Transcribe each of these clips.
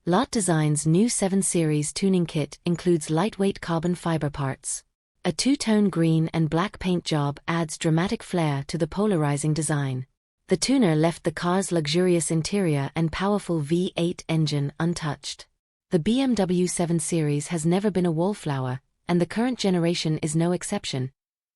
Larte Design's new 7 Series tuning kit includes lightweight carbon fiber parts. A two-tone green and black paint job adds dramatic flair to the polarizing design. The tuner left the car's luxurious interior and powerful V8 engine untouched. The BMW 7 Series has never been a wallflower, and the current generation is no exception.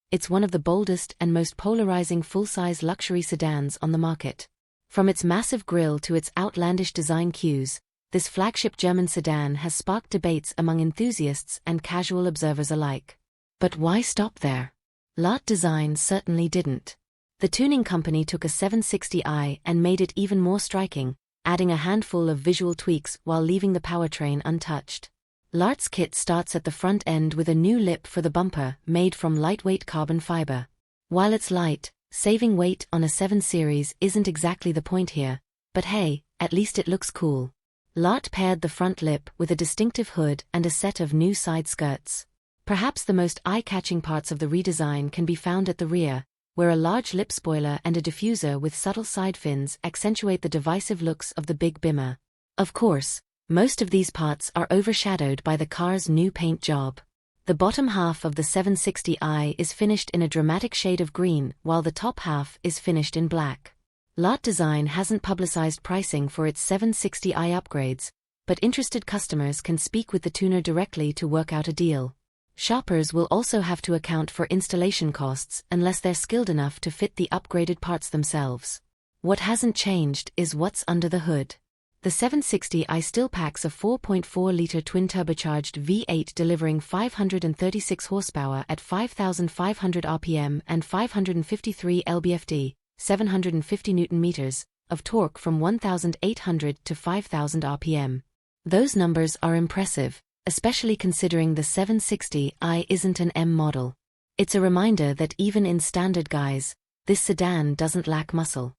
It's one of the boldest and most polarizing full-size luxury sedans on the market. From its massive grille to its outlandish design cues, this flagship German sedan has sparked debates among enthusiasts and casual observers alike. But why stop there? Larte Design certainly didn't. The tuning company took a 760i and made it even more striking, adding a handful of visual tweaks while leaving the powertrain untouched. Larte's kit starts at the front end with a new lip for the bumper made from lightweight carbon fiber. While it's light, saving weight on a 7 Series isn't exactly the point here, but hey, at least it looks cool. Larte paired the front lip with a distinctive hood and a set of new side skirts. Perhaps the most eye-catching parts of the redesign can be found at the rear, where a large lip spoiler and a diffuser with subtle side fins accentuate the divisive looks of the big Bimmer. Of course, most of these parts are overshadowed by the car's new paint job. The bottom half of the 760i is finished in a dramatic shade of green, while the top half is finished in black. Larte Design hasn't publicized pricing for its 760i upgrades, but interested customers can speak with the tuner directly to work out a deal. Shoppers will also have to account for installation costs unless they're skilled enough to fit the upgraded parts themselves. What hasn't changed is what's under the hood. The 760i still packs a 4.4-liter twin-turbocharged V8 delivering 536 horsepower at 5,500 rpm and 553 lb-ft, 750 Nm, of torque from 1,800 to 5,000 rpm. Those numbers are impressive, especially considering the 760i isn't an M model. It's a reminder that even in standard guise, this sedan doesn't lack muscle.